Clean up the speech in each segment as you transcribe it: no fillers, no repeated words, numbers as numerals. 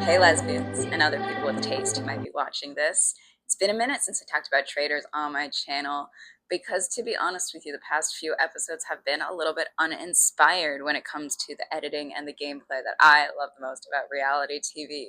Hey lesbians and other people with taste who might be watching this. It's been a minute since I talked about traitors on my channel because, to be honest with you, the past few episodes have been a little bit uninspired when it comes to the editing and the gameplay that I love the most about reality TV.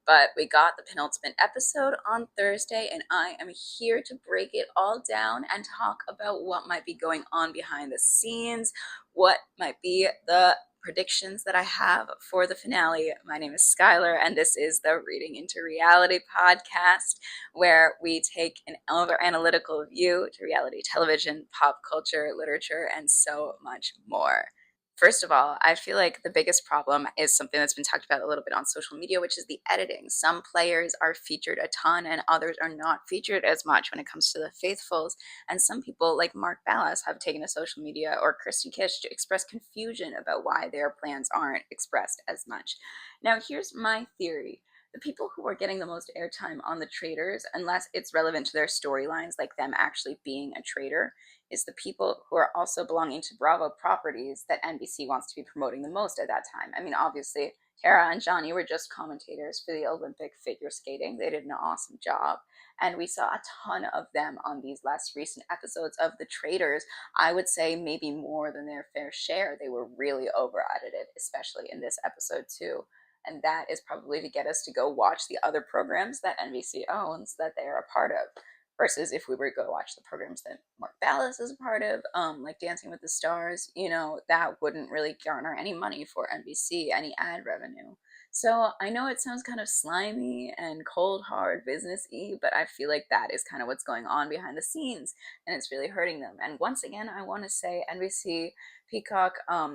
But we got the penultimate episode on Thursday, and I am here to break it all down and talk about what might be going on behind the scenes, what might be the predictions that I have for the finale. My name is Skylar, and this is the Reading into Reality podcast, where we take an over analytical view to reality television, pop culture, literature, and so much more. First of all, I feel like the biggest problem is something that's been talked about a little bit on social media, which is the editing. Some players are featured a ton and others are not featured as much when it comes to the faithfuls. And some people, like Mark Ballas, have taken to social media, or Kristen Kish, to express confusion about why their plans aren't expressed as much. Now, here's my theory. The people who are getting the most airtime on the traitors, unless it's relevant to their storylines, like them actually being a traitor, is the people who are also belonging to Bravo properties that NBC wants to be promoting the most at that time. I mean, obviously, Tara and Johnny were just commentators for the Olympic figure skating. They did an awesome job. And we saw a ton of them on these last recent episodes of The Traitors. I would say maybe more than their fair share. They were really over edited, especially in this episode, too. And that is probably to get us to go watch the other programs that NBC owns that they are a part of. Versus if we were to go watch the programs that Mark Ballas is a part of, like Dancing with the Stars, that wouldn't really garner any money for NBC, any ad revenue. So I know it sounds kind of slimy and cold hard business-y, but I feel like that is kind of what's going on behind the scenes, and it's really hurting them. And once again, I want to say NBC, Peacock,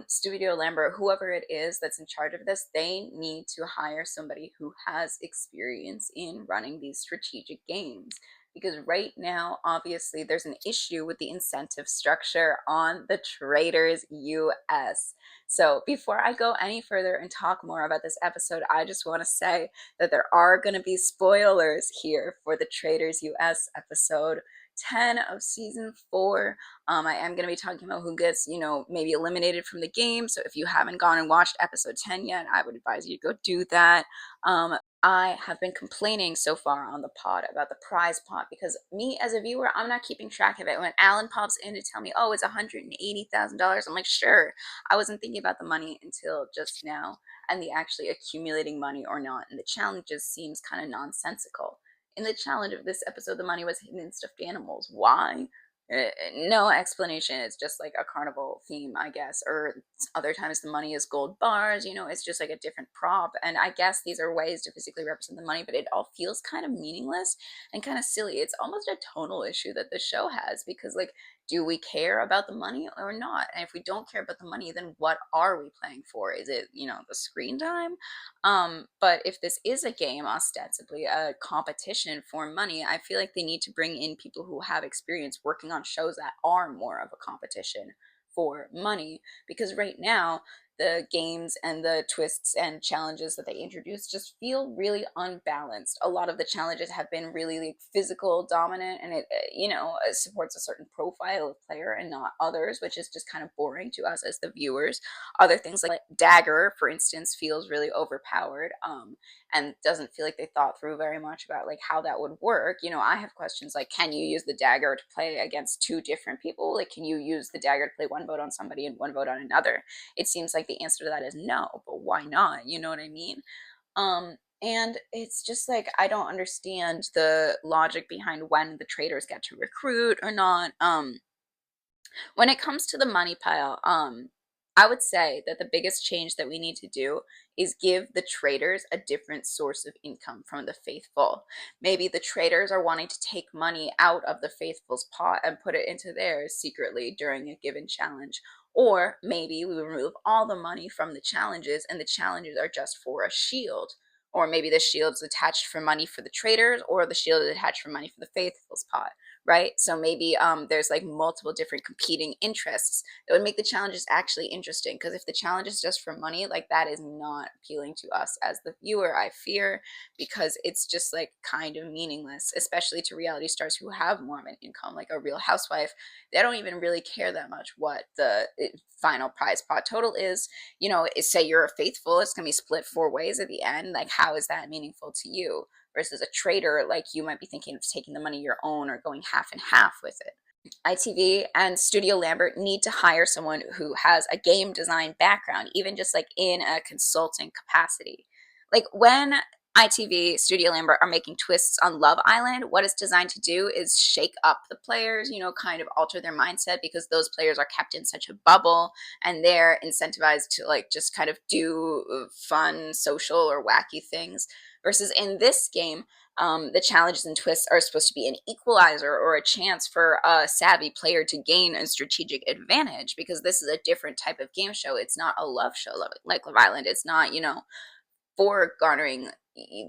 Studio Lambert, whoever it is that's in charge of this, they need to hire somebody who has experience in running these strategic games, because right now, obviously, there's an issue with the incentive structure on the Traitors US. So before I go any further and talk more about this episode, I just want to say that there are going to be spoilers here for the Traitors US episode 10 of season 4. I am going to be talking about who gets, maybe eliminated from the game. So if you haven't gone and watched episode 10 yet, I would advise you to go do that. I have been complaining so far on the pod about the prize pot because me as a viewer, I'm not keeping track of it. When Alan pops in to tell me, oh, it's $180,000, I'm like, sure. I wasn't thinking about the money until just now, and the actually accumulating money or not in the challenges seems kind of nonsensical. In the challenge of this episode, the money was hidden in stuffed animals. Why? No explanation. It's just like a carnival theme, I guess. Or other times the money is gold bars. It's just like a different prop. And I guess these are ways to physically represent the money, but it all feels kind of meaningless and kind of silly. It's almost a tonal issue that the show has, because, like, do we care about the money or not? And if we don't care about the money, then what are we playing for? Is it, the screen time? But if this is a game, ostensibly a competition for money, I feel like they need to bring in people who have experience working on shows that are more of a competition for money. Because right now, the games and the twists and challenges that they introduce just feel really unbalanced. A lot of the challenges have been really, like, physical dominant, and it supports a certain profile of player and not others, which is just kind of boring to us as the viewers. Other things like Dagger, for instance, feels really overpowered, and doesn't feel like they thought through very much about, like, how that would work. I have questions like, can you use the dagger to play against two different people? Like, can you use the dagger to play one vote on somebody and one vote on another? It seems like the answer to that is no, but why not? You know what I mean? And it's just like, I don't understand the logic behind when the traitors get to recruit or not. When it comes to the money pile, I would say that the biggest change that we need to do is give the traitors a different source of income from the faithful. Maybe the traitors are wanting to take money out of the faithful's pot and put it into theirs secretly during a given challenge. Or maybe we remove all the money from the challenges and the challenges are just for a shield. Or maybe the shield's attached for money for the traitors, or the shield is attached for money for the faithful's pot. right? So maybe there's like multiple different competing interests that would make the challenges actually interesting. Because if the challenge is just for money, like that is not appealing to us as the viewer, I fear, because it's just like kind of meaningless, especially to reality stars who have more of an income, like a Real Housewife. They don't even really care that much what the final prize pot total is. You know, say you're a faithful, it's gonna be split 4 ways at the end. Like, how is that meaningful to you? Versus a traitor, like you might be thinking of taking the money your own or going half and half with it. ITV and Studio Lambert need to hire someone who has a game design background, even just like in a consulting capacity. Like when ITV, Studio Lambert are making twists on Love Island, what it's designed to do is shake up the players, you know, kind of alter their mindset, because those players are kept in such a bubble and they're incentivized to like just kind of do fun, social, or wacky things. Versus in this game, the challenges and twists are supposed to be an equalizer or a chance for a savvy player to gain a strategic advantage, because this is a different type of game show. It's not a love show like Love Island. It's not, you know, for garnering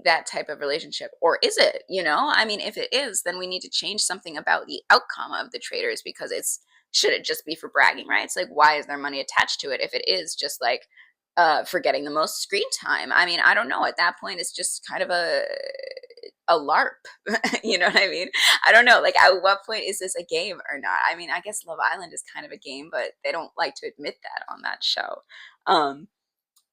that type of relationship. Or is it? You know, I mean, if it is, then we need to change something about the outcome of the Traitors, because it's, should it just be for bragging rights? Like, why is there money attached to it if it is just like for getting the most screen time? I mean, I don't know. At that point, it's just kind of a LARP. You know what I mean? I don't know. Like, at what point is this a game or not? I mean, I guess Love Island is kind of a game, but they don't like to admit that on that show. Um,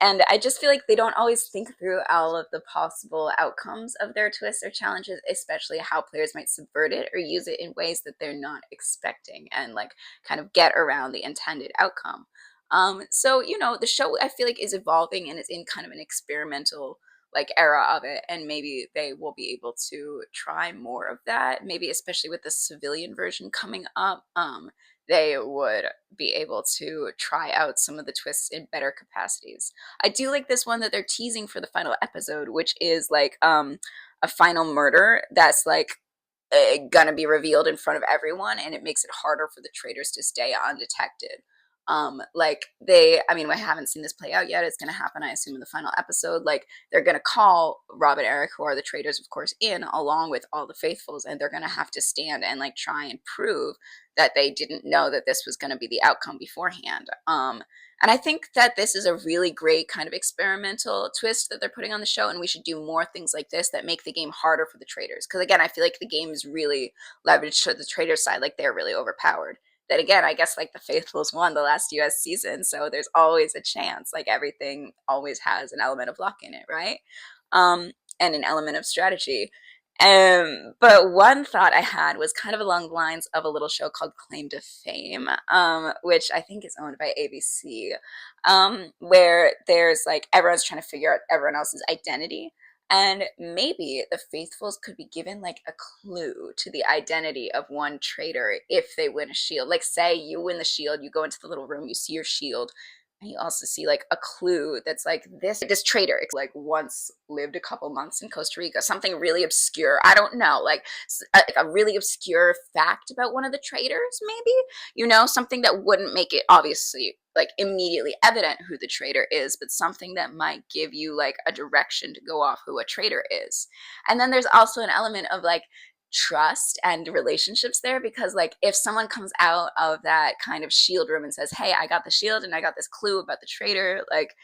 and I just feel like they don't always think through all of the possible outcomes of their twists or challenges, especially how players might subvert it or use it in ways that they're not expecting and like kind of get around the intended outcome. So, you know, the show I feel like is evolving and is in kind of an experimental like era of it, and maybe they will be able to try more of that, maybe especially with the civilian version coming up. They would be able to try out some of the twists in better capacities. I do like this one that they're teasing for the final episode, which is like a final murder that's like gonna be revealed in front of everyone, and it makes it harder for the traitors to stay undetected. Like they, I mean, I haven't seen this play out yet. It's gonna happen, I assume, in the final episode. Like they're gonna call Rob and Eric, who are the traitors, of course, in along with all the faithfuls, and they're gonna have to stand and like try and prove that they didn't know that this was gonna be the outcome beforehand. And I think that this is a really great kind of experimental twist that they're putting on the show, and we should do more things like this that make the game harder for the traitors. Because again, I feel like the game is really leveraged to the traitor side, like they're really overpowered. That again, I guess like the Faithfuls won the last US season, so there's always a chance. Like everything always has an element of luck in it, right? And an element of strategy. But one thought I had was kind of along the lines of a little show called Claim to Fame, which I think is owned by ABC, where there's like everyone's trying to figure out everyone else's identity. And maybe the faithfuls could be given like a clue to the identity of one traitor if they win a shield. Like, say you win the shield, you go into the little room, you see your shield, and you also see like a clue that's like this traitor like once lived a couple months in Costa Rica, something really obscure. I don't know, like a really obscure fact about one of the traitors, maybe, you know, something that wouldn't make it obviously like immediately evident who the traitor is, but something that might give you like a direction to go off who a traitor is. And then there's also an element of like trust and relationships there, because like if someone comes out of that kind of shield room and says, hey, I got the shield and I got this clue about the traitor, like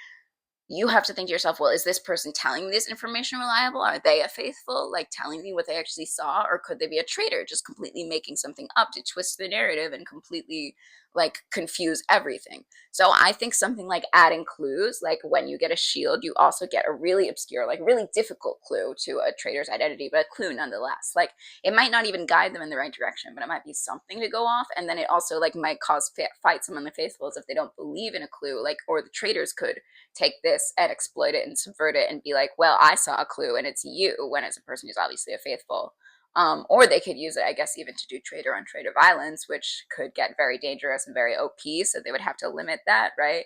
you have to think to yourself, well, is this person telling me this information reliable? Are they a faithful, like telling me what they actually saw? Or could they be a traitor, just completely making something up to twist the narrative and completely like confuse everything? So I think something like adding clues, like when you get a shield, you also get a really obscure, like really difficult clue to a traitor's identity, but a clue nonetheless. Like it might not even guide them in the right direction, but it might be something to go off. And then it also like might cause fights among the faithfuls if they don't believe in a clue, like, or the traitors could take this and exploit it and subvert it and be like, well, I saw a clue and it's you, when it's a person who's obviously a faithful. Or they could use it, I guess, even to do traitor on traitor violence, which could get very dangerous and very OP, so they would have to limit that, right?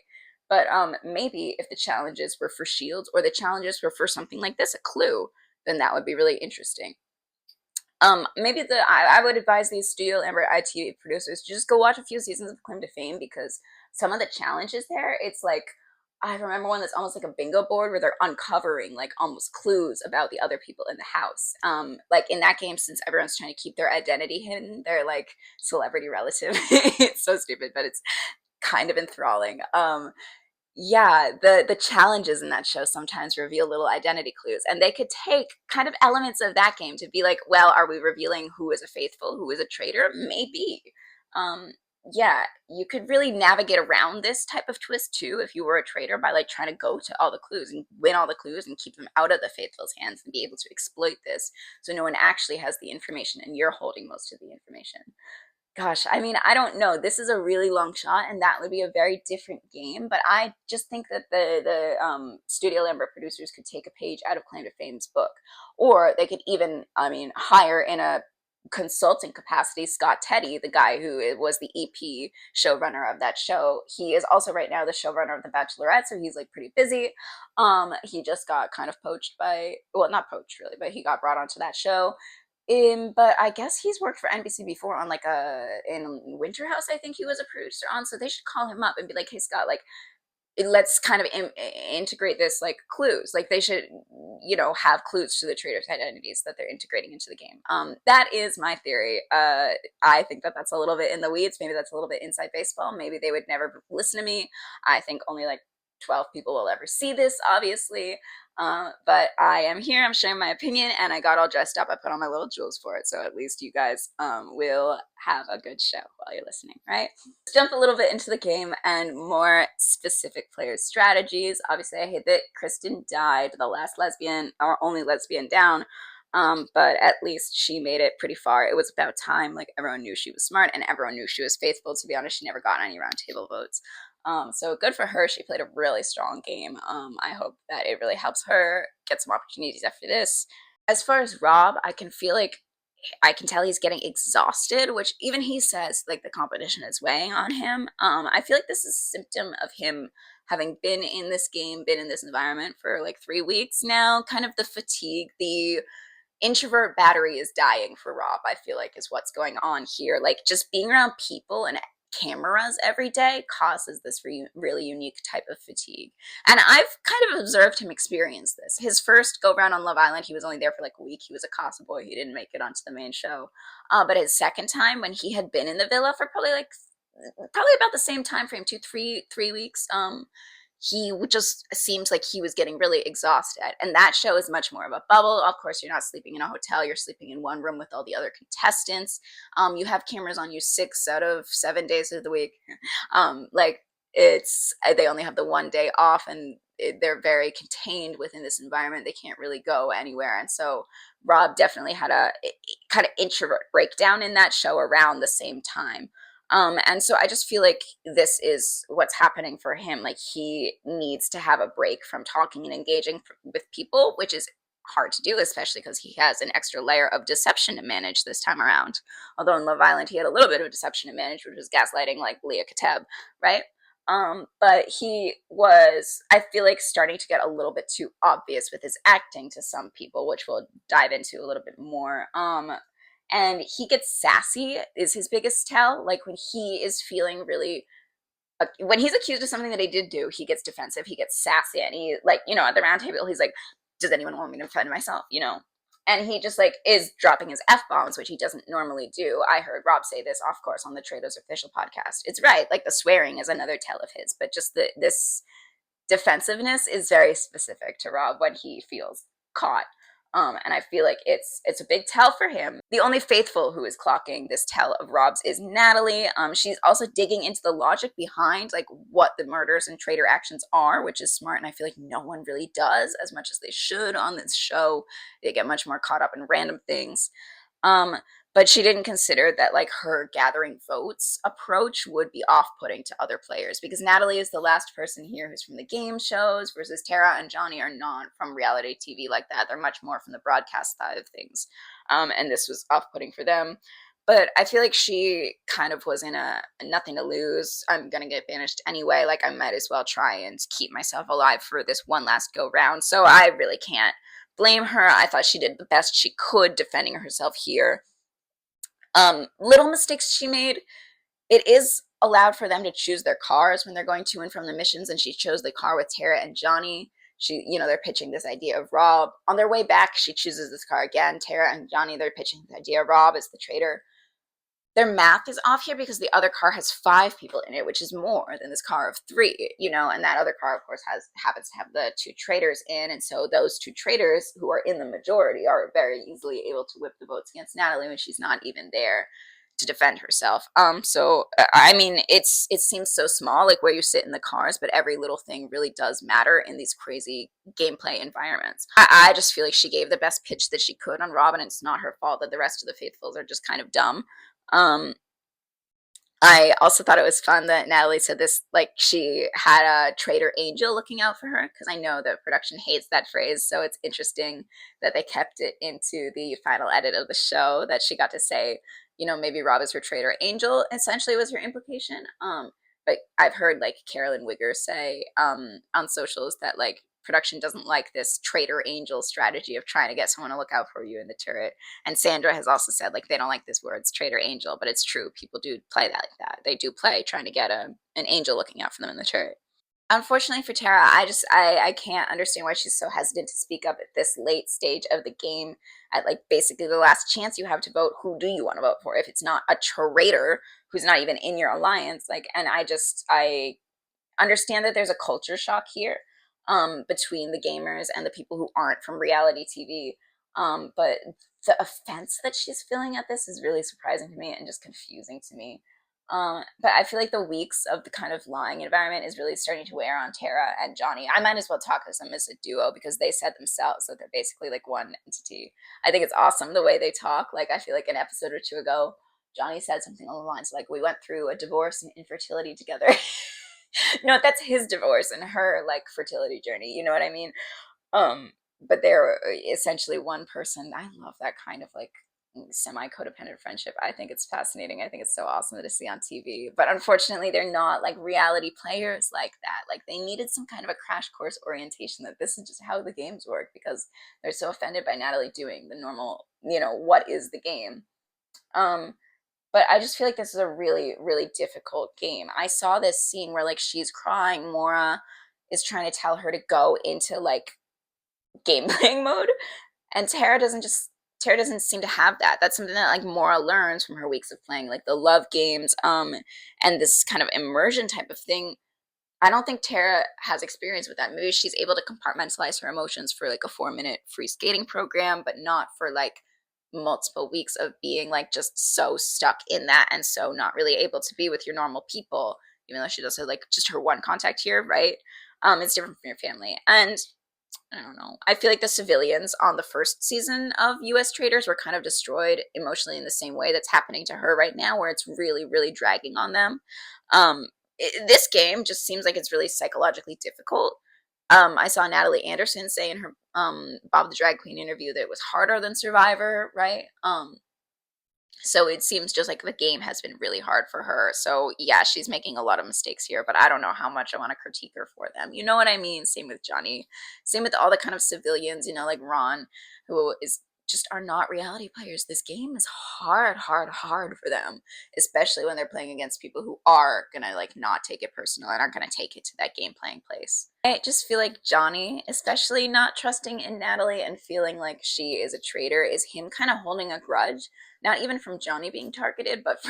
But maybe if the challenges were for shields, or the challenges were for something like this, a clue, then that would be really interesting. Maybe I would advise these Studio Lambert ITV producers to just go watch a few seasons of Claim to Fame, because some of the challenges there, it's like I remember one that's almost like a bingo board where they're uncovering like almost clues about the other people in the house. Like in that game, since everyone's trying to keep their identity hidden, they're like celebrity relative. It's so stupid, but it's kind of enthralling. Yeah, the challenges in that show sometimes reveal little identity clues, and they could take kind of elements of that game to be like, well, are we revealing who is a faithful, who is a traitor? Maybe. Um, yeah, you could really navigate around this type of twist too if you were a traitor by like trying to go to all the clues and win all the clues and keep them out of the faithful's hands and be able to exploit this so no one actually has the information and you're holding most of the information. Gosh, I mean, I don't know. This is a really long shot, and that would be a very different game. But I just think that the Studio Lambert producers could take a page out of Claim to Fame's book, or they could even, I mean, hire in a consulting capacity Scott Teddy, the guy who was the EP showrunner of that show. He is also right now the showrunner of The Bachelorette, so he's like pretty busy. He just got kind of poached by, well, not poached really, but he got brought onto that show. But I guess he's worked for NBC before on like in Winter House. I think he was a producer on, so they should call him up and be like, "Hey Scott, like let's kind of integrate this like clues. Like they should, have clues to the traders' identities that they're integrating into the game." That is my theory. I think that that's a little bit in the weeds. Maybe that's a little bit inside baseball. Maybe they would never listen to me. I think only like 12 people will ever see this, obviously. But I am here, I'm sharing my opinion, and I got all dressed up. I put on my little jewels for it, so at least you guys will have a good show while you're listening, right? Let's jump a little bit into the game and more specific players' strategies. Obviously, I hate that Kristen died, the last lesbian, or only lesbian down, but at least she made it pretty far. It was about time. Like, everyone knew she was smart, and everyone knew she was faithful. To be honest, she never got any round table votes. So good for her. She played a really strong game. I hope that it really helps her get some opportunities after this. As far as Rob, I can feel like I can tell he's getting exhausted, which even he says like the competition is weighing on him. I feel like this is a symptom of him having been in this game, been in this environment for like 3 weeks now. Kind of the fatigue, the introvert battery is dying for Rob, I feel like, is what's going on here. Like just being around people and cameras every day causes this really unique type of fatigue. And I've kind of observed him experience this. His first go round on Love Island, he was only there for like a week. He was a casa boy. He didn't make it onto the main show. But his second time, when he had been in the villa for probably about the same time frame, 3 weeks, he just seems like he was getting really exhausted. And that show is much more of a bubble. Of course, you're not sleeping in a hotel. You're sleeping in one room with all the other contestants. You have cameras on you 6 out of 7 days of the week. Like they only have the one day off, and they're very contained within this environment. They can't really go anywhere. And so Rob definitely had a kind of introvert breakdown in that show around the same time. And so I just feel like this is what's happening for him. Like he needs to have a break from talking and engaging with people, which is hard to do, especially because he has an extra layer of deception to manage this time around. Although in Love Island, he had a little bit of deception to manage, which was gaslighting like Leah Kateb, right? But he was, I feel like, starting to get a little bit too obvious with his acting to some people, which we'll dive into a little bit more. And he gets sassy is his biggest tell. Like when he is feeling really, when he's accused of something that he did do, he gets defensive, he gets sassy, and he like, at the round table, he's like, does anyone want me to defend myself, and he just like is dropping his F-bombs, which he doesn't normally do. I heard Rob say this off course on the Traitors official podcast. It's right, like the swearing is another tell of his, but just this defensiveness is very specific to Rob when he feels caught. And I feel like it's a big tell for him. The only faithful who is clocking this tell of Rob's is Natalie. She's also digging into the logic behind like what the murders and traitor actions are, which is smart. And I feel like no one really does as much as they should on this show. They get much more caught up in random things. But she didn't consider that like her gathering votes approach would be off-putting to other players, because Natalie is the last person here who's from the game shows, versus Tara and Johnny are not from reality TV like that. They're much more from the broadcast side of things. And this was off-putting for them. But I feel like she kind of was in a nothing to lose. I'm going to get banished anyway. Like I might as well try and keep myself alive for this one last go round. So I really can't blame her. I thought she did the best she could defending herself here. Little mistakes she made. It is allowed for them to choose their cars when they're going to and from the missions, and she chose the car with Tara and Johnny. They're pitching this idea of Rob. On their way back, she chooses this car again. Tara and Johnny, they're pitching the idea of Rob as the traitor. Their math is off here because the other car has 5 people in it, which is more than this car of 3, and that other car, of course, happens to have the 2 traitors in, and so those 2 traitors who are in the majority are very easily able to whip the votes against Natalie when she's not even there to defend herself. I mean, it seems so small, like where you sit in the cars, but every little thing really does matter in these crazy gameplay environments. I just feel like she gave the best pitch that she could on Robin. It's not her fault that the rest of the faithfuls are just kind of dumb. um I also thought it was fun that Natalie said this, like she had a traitor angel looking out for her, because I know that production hates that phrase, so it's interesting that they kept it into the final edit of the show, that she got to say, maybe Rob is her traitor angel, essentially was her implication. But I've heard like Carolyn Wigger say on socials that like production doesn't like this traitor angel strategy of trying to get someone to look out for you in the turret. And Sandra has also said like they don't like this word, traitor angel, but it's true. People do play that like that. They do play trying to get an angel looking out for them in the turret. Unfortunately for Tara, I can't understand why she's so hesitant to speak up at this late stage of the game, at like basically the last chance you have to vote. Who do you want to vote for if it's not a traitor who's not even in your alliance? And I understand that there's a culture shock here, between the gamers and the people who aren't from reality TV. But the offense that she's feeling at this is really surprising to me and just confusing to me. But I feel like the weeks of the kind of lying environment is really starting to wear on Tara and Johnny. I might as well talk of them as a duo because they said themselves that they're basically like one entity. I think it's awesome the way they talk. Like, I feel like an episode or 2 ago, Johnny said something along the lines like, we went through a divorce and infertility together. No, that's his divorce and her like fertility journey. You know what I mean? But they're essentially one person. I love that kind of like semi-codependent friendship. I think it's fascinating. I think it's so awesome to see on TV. But unfortunately, they're not like reality players like that. Like, they needed some kind of a crash course orientation that this is just how the games work, because they're so offended by Natalie doing the normal, what is the game? But I just feel like this is a really, really difficult game. I saw this scene where like she's crying. Mora is trying to tell her to go into like game playing mode, and Tara doesn't seem to have that. That's something that like Mora learns from her weeks of playing like the love games, and this kind of immersion type of thing. I don't think Tara has experience with that. Maybe she's able to compartmentalize her emotions for like a 4-minute free skating program, but not for like multiple weeks of being like just so stuck in that and so not really able to be with your normal people, even though she does have like just her one contact here, right? It's different from your family. And I don't know. I feel like the civilians on the first season of US Traitors were kind of destroyed emotionally in the same way that's happening to her right now, where it's really, really dragging on them. This game just seems like it's really psychologically difficult. I saw Natalie Anderson say in her Bob the Drag Queen interview that it was harder than Survivor, right? So it seems just like the game has been really hard for her. So yeah, she's making a lot of mistakes here, but I don't know how much I want to critique her for them. You know what I mean? Same with Johnny. Same with all the kind of civilians, like Ron, who just are not reality players. This game is hard, hard, hard for them, especially when they're playing against people who are gonna like not take it personal and aren't gonna take it to that game playing place. I just feel like Johnny, especially not trusting in Natalie and feeling like she is a traitor, is him kind of holding a grudge, not even from Johnny being targeted, but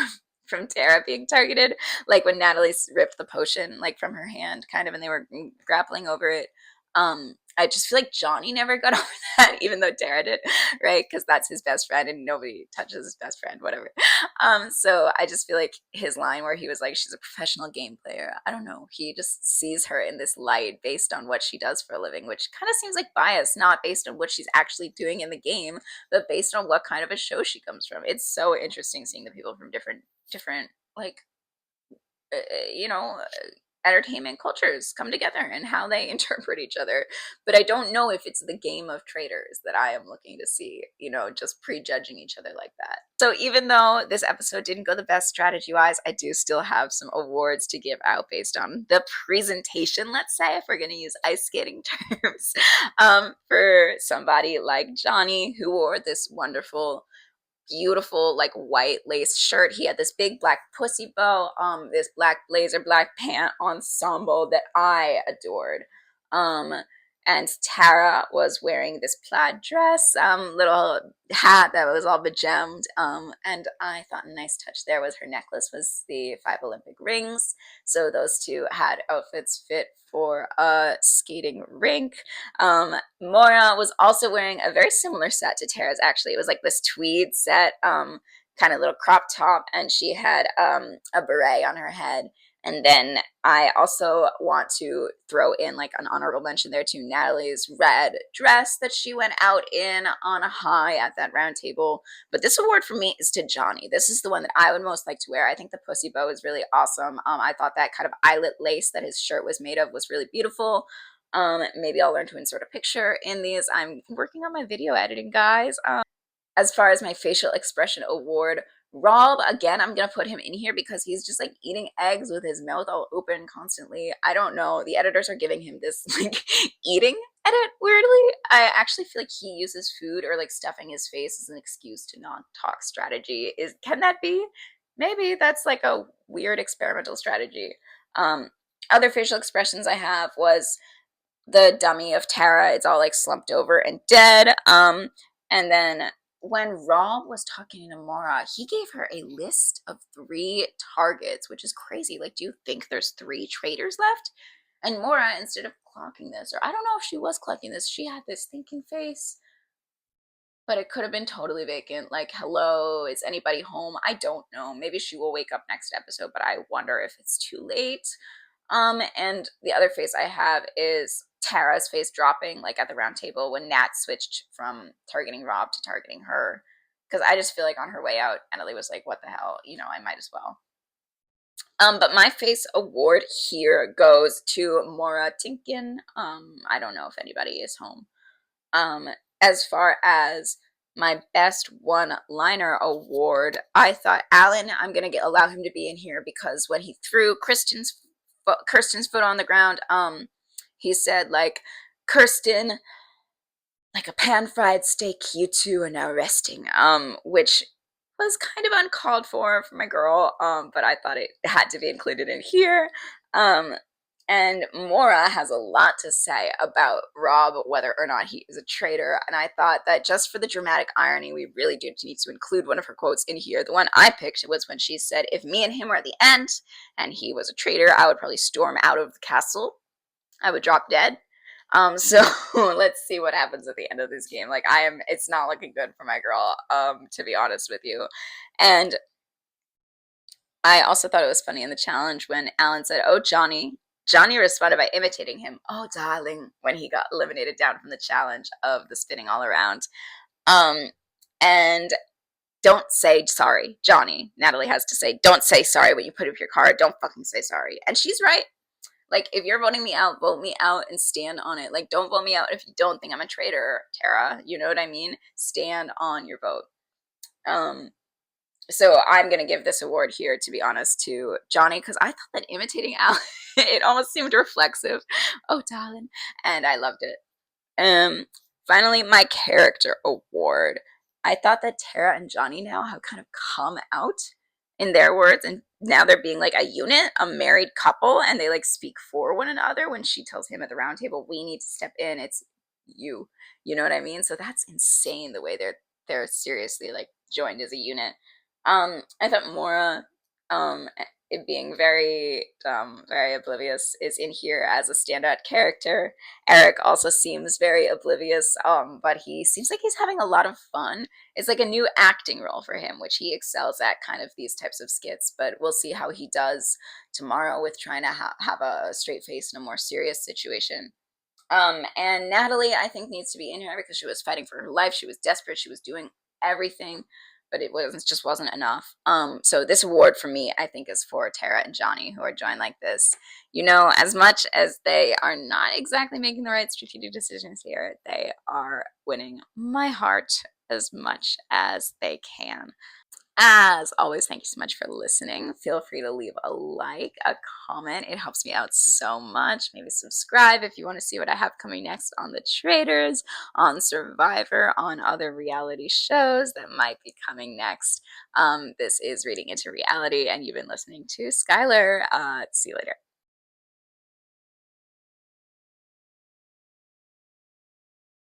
from Tara being targeted. Like when Natalie ripped the potion like from her hand, kind of, and they were grappling over it. I just feel like Johnny never got over that, even though Tara did, right? Because that's his best friend, and nobody touches his best friend, whatever. So I just feel like his line where he was like, "She's a professional game player." I don't know. He just sees her in this light based on what she does for a living, which kind of seems like bias, not based on what she's actually doing in the game, but based on what kind of a show she comes from. It's so interesting seeing the people from different like uh, you know entertainment cultures come together and how they interpret each other. But I don't know if it's the game of traitors that I am looking to see, just prejudging each other like that. So even though this episode didn't go the best strategy wise, I do still have some awards to give out based on the presentation, let's say, if we're going to use ice skating terms, for somebody like Johnny, who wore this wonderful beautiful like white lace shirt. He had this big black pussy bow, this black blazer, black pant ensemble that I adored. Um, and Tara was wearing this plaid dress, little hat that was all begemmed. And I thought a nice touch there was her necklace was the 5 Olympic rings. So those two had outfits fit for a skating rink. Mora was also wearing a very similar set to Tara's, actually. It was like this tweed set, kind of little crop top, and she had a beret on her head. And then I also want to throw in like an honorable mention there to Natalie's red dress that she went out in on a high at that round table. But this award for me is to Johnny. This is the one that I would most like to wear. I think the pussy bow is really awesome. I thought that kind of eyelet lace that his shirt was made of was really beautiful. Maybe I'll learn to insert a picture in these. I'm working on my video editing, guys. As far as my facial expression award, Rob, again, I'm gonna put him in here because he's just like eating eggs with his mouth all open constantly. I don't know. The editors are giving him this like eating edit weirdly. I actually feel like he uses food or like stuffing his face as an excuse to not talk strategy. Can that be? Maybe that's like a weird experimental strategy. Other facial expressions I have was the dummy of Tara. It's all like slumped over and dead. And then when Rob was talking to Mora, he gave her a list of 3 targets, which is crazy. Like, do you think there's 3 traitors left? And Mora, instead of clocking this, or I don't know if she was clocking this, she had this thinking face, but it could have been totally vacant. Like, hello, is anybody home? I don't know. Maybe she will wake up next episode, but I wonder if it's too late. And the other face I have is Tara's face dropping, like at the round table when Nat switched from targeting Rob to targeting her. Because I just feel like on her way out, Annalie was like, what the hell? You know, I might as well. But my face award here goes to Mora Tinkin. I don't know if anybody is home. As far as my best one-liner award, I thought Alan, I'm gonna allow him to be in here because when he threw Kirsten's foot on the ground, he said like, Kirsten, like a pan-fried steak, you two are now resting, which was kind of uncalled for my girl, but I thought it had to be included in here. And Mora has a lot to say about Rob, whether or not he is a traitor. And I thought that just for the dramatic irony, we really do need to include one of her quotes in here. The one I picked was when she said, if me and him were at the end and he was a traitor, I would probably storm out of the castle. I would drop dead. So let's see what happens at the end of this game. Like, it's not looking good for my girl, to be honest with you. And I also thought it was funny in the challenge when Alan said, oh, Johnny responded by imitating him, oh, darling, when he got eliminated down from the challenge of the spinning all around. And don't say sorry, Johnny. Natalie has to say, don't say sorry when you put up your card. Don't fucking say sorry. And she's right. Like, if you're voting me out, vote me out and stand on it. Like, don't vote me out if you don't think I'm a traitor, Tara. You know what I mean? Stand on your vote. So I'm going to give this award here, to be honest, to Johnny, because I thought that imitating Al, it almost seemed reflexive. Oh, darling. And I loved it. Finally, my character award. I thought that Tara and Johnny now have kind of come out in their words, and now they're being like a unit, a married couple, and they like speak for one another when she tells him at the round table, we need to step in, it's you. You know what I mean? So that's insane the way they're seriously like joined as a unit. I thought Mora, it being very oblivious, is in here as a standout character. Eric also seems very oblivious, but he seems like he's having a lot of fun. It's like a new acting role for him, which he excels at, kind of these types of skits, but we'll see how he does tomorrow with trying to have a straight face in a more serious situation. And Natalie, I think, needs to be in here because she was fighting for her life. She was desperate. She was doing everything, but it just wasn't enough. So this award for me, I think, is for Tara and Johnny, who are joined like this. You know, as much as they are not exactly making the right strategic decisions here, they are winning my heart as much as they can. As always, thank you so much for listening. Feel free to leave a like, a comment. It helps me out so much. Maybe subscribe if you want to see what I have coming next on the Traitors, on Survivor, on other reality shows that might be coming next. This is Reading Into Reality, and you've been listening to Skylar. See you later.